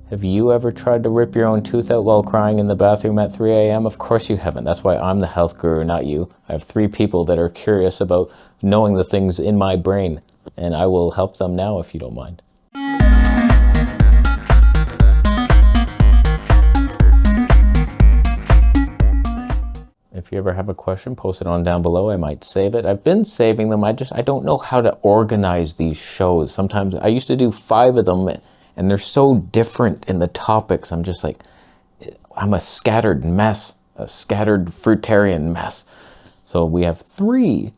Have you ever tried to rip your own tooth out while crying in the bathroom at 3 a.m.? Of course you haven't. That's why I'm the health guru, not you. I have 3 people that are curious about knowing the things in my brain, and I will help them now if you don't mind. If you ever have a question, post it on down below. I might save it. I've been saving them. I don't know how to organize these shows. Sometimes I used to do 5 of them, and they're so different in the topics. I'm just like, I'm a scattered mess, a scattered fruitarian mess. So we have 3.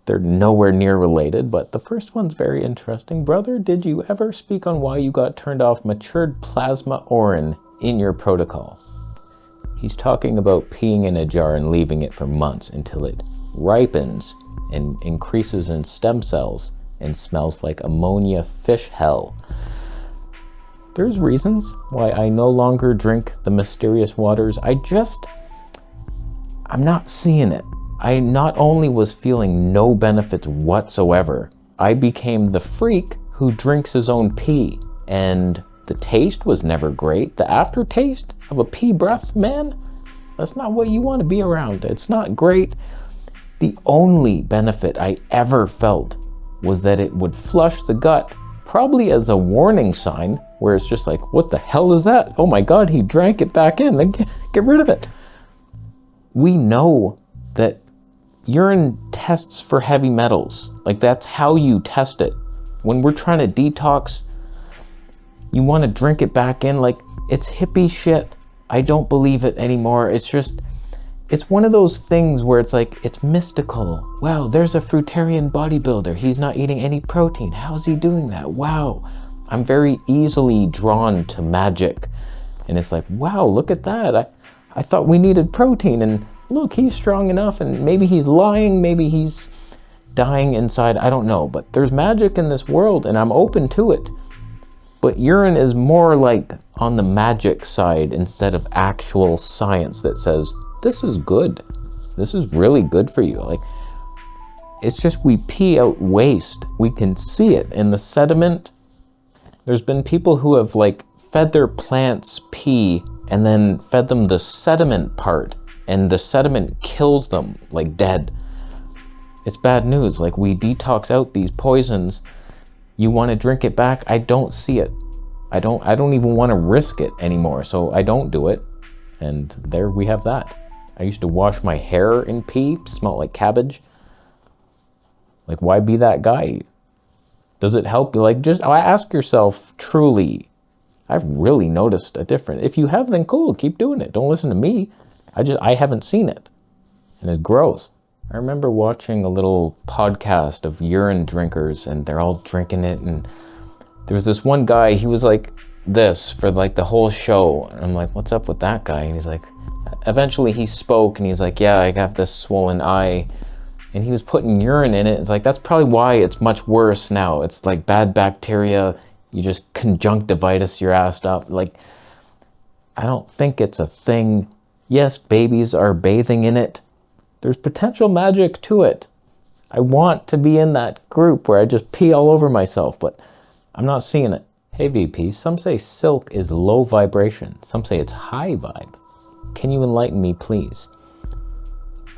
They're nowhere near related, but the first one's very interesting. Brother, did you ever speak on why you got turned off matured plasma orin in your protocol? He's talking about peeing in a jar and leaving it for months until it ripens and increases in stem cells and smells like ammonia fish hell. There's reasons why I no longer drink the mysterious waters. I'm not seeing it. I not only was feeling no benefits whatsoever, I became the freak who drinks his own pee. And the taste was never great. The aftertaste of a pee breath, man, that's not what you want to be around. It's not great. The only benefit I ever felt was that it would flush the gut, probably as a warning sign, where it's just like, what the hell is that? Oh my God, he drank it back in. Like, get rid of it. We know that urine tests for heavy metals. Like, that's how you test it. When we're trying to detox, you want to drink it back in. Like, it's hippie shit. I don't believe it anymore. It's one of those things where it's like, it's mystical. Wow, there's a fruitarian bodybuilder. He's not eating any protein. How's he doing that? Wow. I'm very easily drawn to magic. And it's like, wow, look at that. I thought we needed protein, and look, he's strong enough, and maybe he's lying, maybe he's dying inside. I don't know, but there's magic in this world, and I'm open to it. But urine is more like on the magic side instead of actual science that says, this is good. This is really good for you. Like, it's just we pee out waste. We can see it in the sediment. There's been people who have like fed their plants pee and then fed them the sediment part, and the sediment kills them like dead. It's bad news. Like, we detox out these poisons. You want to drink it back? I don't see it. I don't even want to risk it anymore, so I don't do it. And there we have that. I used to wash my hair in pee, smelled like cabbage. Like, why be that guy? Does it help you? Like, just ask yourself, truly, I've really noticed a difference. If you have, then cool, keep doing it. Don't listen to me. I haven't seen it. And it's gross. I remember watching a little podcast of urine drinkers, and they're all drinking it, and there was this one guy, he was like this for like the whole show. And I'm like, what's up with that guy? And he's like, eventually he spoke, and he's like, yeah, I got this swollen eye. And he was putting urine in it. It's like, that's probably why it's much worse now. It's like bad bacteria. You just conjunctivitis your ass up. Like, I don't think it's a thing. Yes, babies are bathing in it. There's potential magic to it. I want to be in that group where I just pee all over myself, but I'm not seeing it. Hey VP, some say silk is low vibration. Some say it's high vibe. Can you enlighten me, please?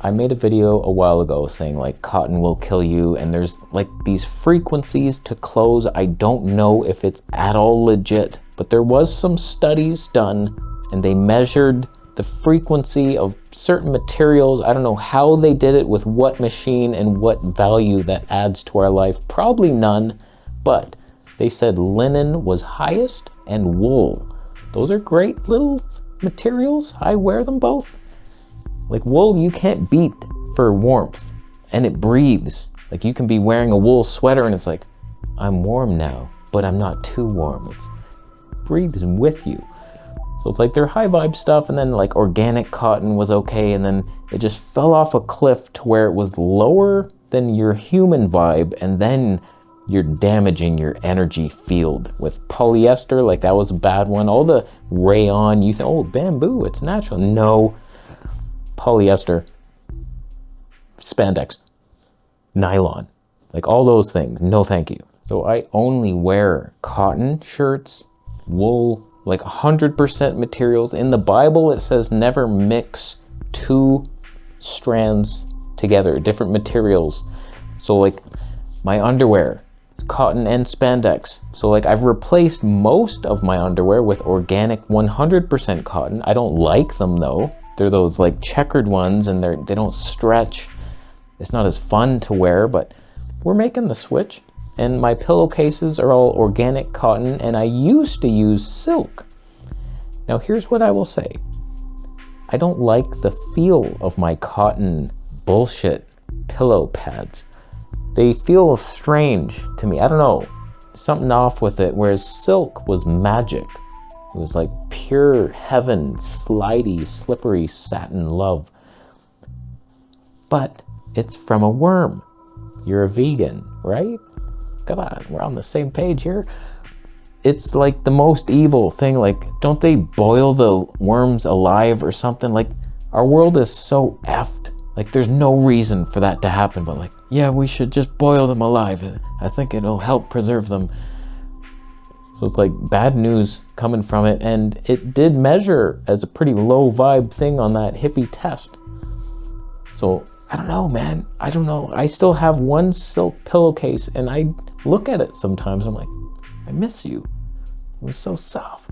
I made a video a while ago saying like cotton will kill you, and there's like these frequencies to clothes. I don't know if it's at all legit, but there was some studies done, and they measured the frequency of certain materials. I don't know how they did it, with what machine and what value that adds to our life. Probably none, but they said linen was highest and wool. Those are great little materials. I wear them both. Like, wool, you can't beat for warmth, and it breathes. Like, you can be wearing a wool sweater and it's like, I'm warm now, but I'm not too warm. It breathes with you. So it's like they're high vibe stuff, and then like organic cotton was okay, and then it just fell off a cliff to where it was lower than your human vibe, and then you're damaging your energy field. With polyester, like that was a bad one. All the rayon, you think, oh, bamboo, it's natural. No. Polyester, spandex, nylon, like all those things, no thank you. So I only wear cotton shirts, wool like 100% materials. In the Bible, it says never mix two strands together, different materials. So like my underwear, it's cotton and spandex. So like I've replaced most of my underwear with organic 100% cotton. I don't like them though. They're those like checkered ones and they don't stretch. It's not as fun to wear, but we're making the switch. And my pillowcases are all organic cotton, and I used to use silk. Now here's what I will say. I don't like the feel of my cotton bullshit pillow pads. They feel strange to me. I don't know, something off with it, whereas silk was magic. It was like pure heaven, slidey, slippery satin love. But it's from a worm. You're a vegan, right? Come on, we're on the same page here. It's like the most evil thing. Like, don't they boil the worms alive or something? Like, our world is so effed. Like, there's no reason for that to happen, but like, yeah, we should just boil them alive. I think it'll help preserve them. So it's like bad news coming from it, and it did measure as a pretty low vibe thing on that hippie test. So I don't know, man. I don't know. I still have one silk pillowcase, and I look at it sometimes. I'm like, I miss you. It was so soft.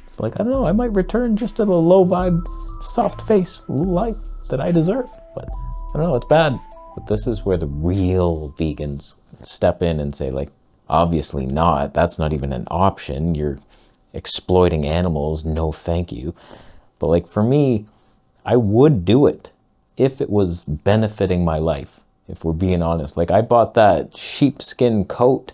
It's like, I don't know. I might return just to the low vibe, soft face life that I deserve. But I don't know. It's bad. But this is where the real vegans step in and say, like, obviously not. That's not even an option. You're exploiting animals. No, thank you. But like for me, I would do it if it was benefiting my life, if we're being honest. Like I bought that sheepskin coat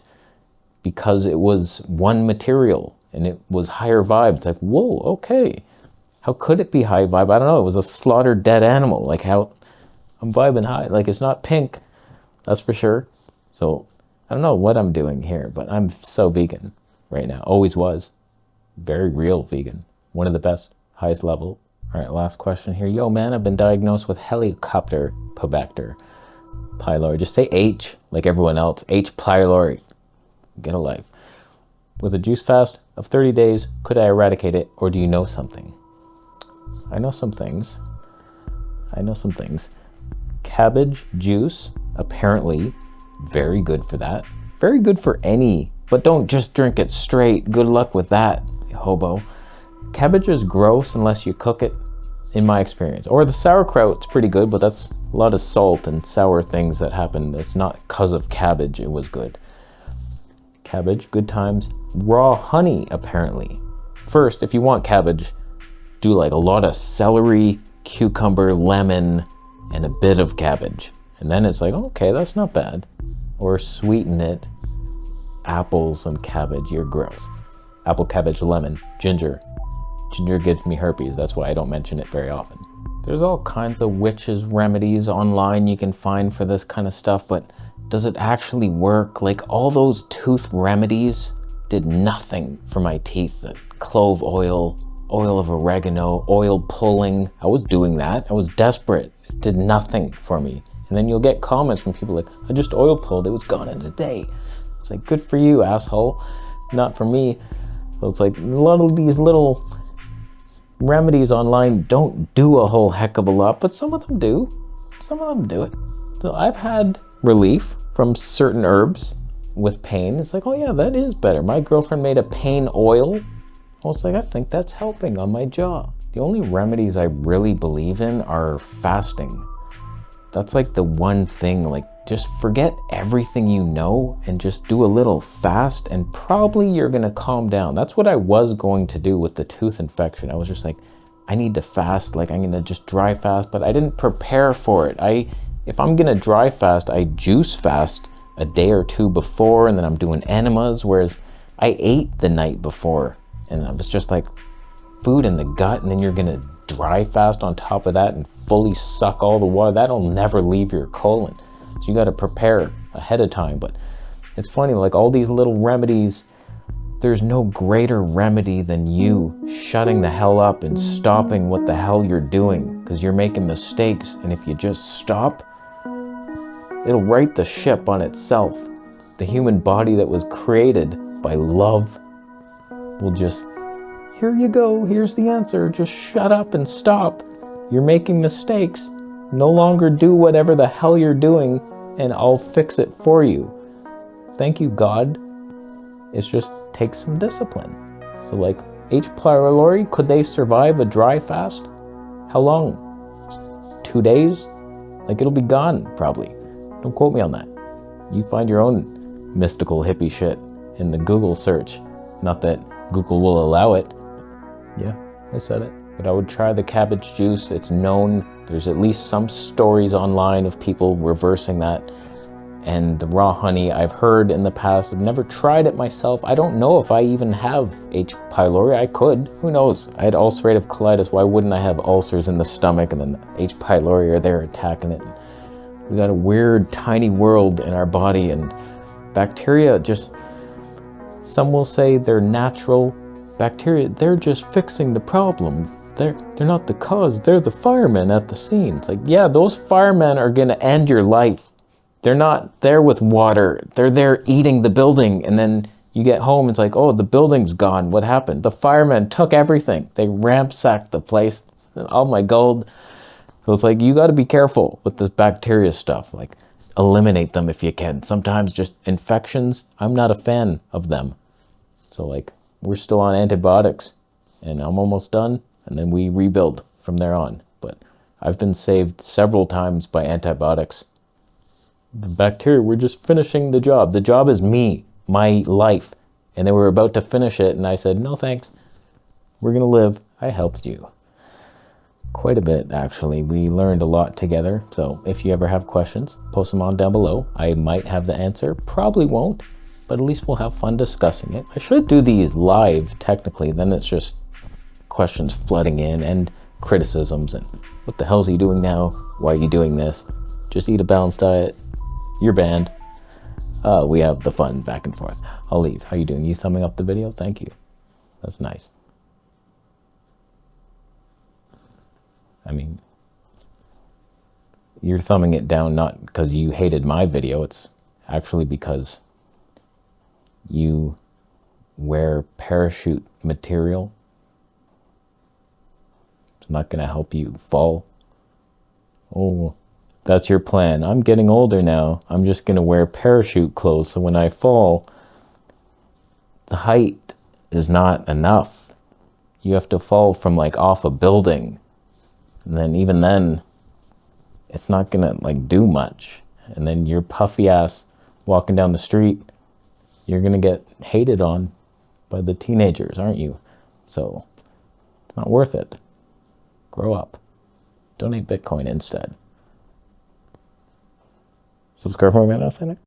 because it was one material and it was higher vibe. It's like, whoa, okay. How could it be high vibe? I don't know. It was a slaughtered dead animal. Like how I'm vibing high. Like it's not pink, that's for sure. So I don't know what I'm doing here, but I'm so vegan right now. Always was. Very real vegan. One of the best, highest level. All right, last question here. Yo, man, I've been diagnosed with helicopter pylori. Just say H, like everyone else. H. pylori. Get a life. With a juice fast of 30 days, could I eradicate it, or do you know something? I know some things. Cabbage juice, apparently, very good for that. Very good for any, but don't just drink it straight. Good luck with that, you hobo. Cabbage is gross unless you cook it, in my experience. Or the sauerkraut's pretty good, but that's a lot of salt and sour things that happen. It's not because of cabbage it was good. Cabbage, good times. Raw honey, apparently. First, if you want cabbage, do like a lot of celery, cucumber, lemon, and a bit of cabbage. And then it's like, okay, that's not bad. Or sweeten it. Apples and cabbage, you're gross. Apple, cabbage, lemon, ginger. Ginger gives me herpes, that's why I don't mention it very often. There's all kinds of witches remedies online you can find for this kind of stuff, but does it actually work? Like all those tooth remedies did nothing for my teeth. The clove oil, oil of oregano, oil pulling. I was doing that. I was desperate. It did nothing for me. And then you'll get comments from people like, I just oil pulled, it was gone in a day. It's like, good for you, asshole. Not for me. So it's like a lot of these little remedies online don't do a whole heck of a lot, but some of them do. Some of them do it. So I've had relief from certain herbs with pain. It's like, oh yeah, that is better. My girlfriend made a pain oil. I was like, I think that's helping on my jaw. The only remedies I really believe in are fasting. That's like the one thing, like just forget everything you know and just do a little fast and probably you're gonna calm down. That's what I was going to do with the tooth infection. I was just like, I need to fast, like I'm gonna just dry fast, but I didn't prepare for it. If I'm gonna dry fast, I juice fast a day or two before and then I'm doing enemas, whereas I ate the night before and it was just like food in the gut and then you're gonna dry fast on top of that and fully suck all the water. That'll never leave your colon. So you got to prepare ahead of time. But it's funny, like all these little remedies, there's no greater remedy than you shutting the hell up and stopping what the hell you're doing, because you're making mistakes. And if you just stop, it'll right the ship on itself. The human body that was created by love will just here you go, here's the answer, just shut up and stop. You're making mistakes. No longer do whatever the hell you're doing, and I'll fix it for you. Thank you, God. It's just takes some discipline. So like H. pylori, could they survive a dry fast? How long? 2 days? Like it'll be gone, probably. Don't quote me on that. You find your own mystical hippie shit in the Google search. Not that Google will allow it. Yeah, I said it. But I would try the cabbage juice. It's known. There's at least some stories online of people reversing that. And the raw honey I've heard in the past. I've never tried it myself. I don't know if I even have H. pylori. I could. Who knows? I had ulcerative colitis. Why wouldn't I have ulcers in the stomach? And then H. pylori are there attacking it. We got a weird, tiny world in our body. And bacteria just... Some will say they're natural. Bacteria, they're just fixing the problem. They're not the cause. They're the firemen at the scene. It's like, yeah, those firemen are going to end your life. They're not there with water. They're there eating the building. And then you get home, it's like, oh, the building's gone. What happened? The firemen took everything. They ransacked the place. All my gold. So it's like, you got to be careful with this bacteria stuff. Like, eliminate them if you can. Sometimes just infections, I'm not a fan of them. So like, we're still on antibiotics and I'm almost done. And then we rebuild from there on. But I've been saved several times by antibiotics. The bacteria, we're just finishing the job. The job is me, my life. And they were about to finish it. And I said, no, thanks. We're going to live. I helped you. Quite a bit, actually. We learned a lot together. So if you ever have questions, post them on down below. I might have the answer. Probably won't. But at least we'll have fun discussing it. I should do these live, technically. Then it's just questions flooding in and criticisms. And what the hell are you doing now? Why are you doing this? Just eat a balanced diet. You're banned. We have the fun back and forth. I'll leave. How you doing? You thumbing up the video? Thank you. That's nice. I mean, you're thumbing it down not because you hated my video. It's actually because you wear parachute material. It's not going to help you fall. Oh, that's your plan. I'm getting older now. I'm just going to wear parachute clothes so when I fall, the height is not enough. You have to fall from like off a building. And then even then, it's not going to like do much. And then your puffy ass walking down the street, you're going to get hated on by the teenagers, aren't you? So it's not worth it. Grow up. Donate Bitcoin instead. Subscribe for more, man.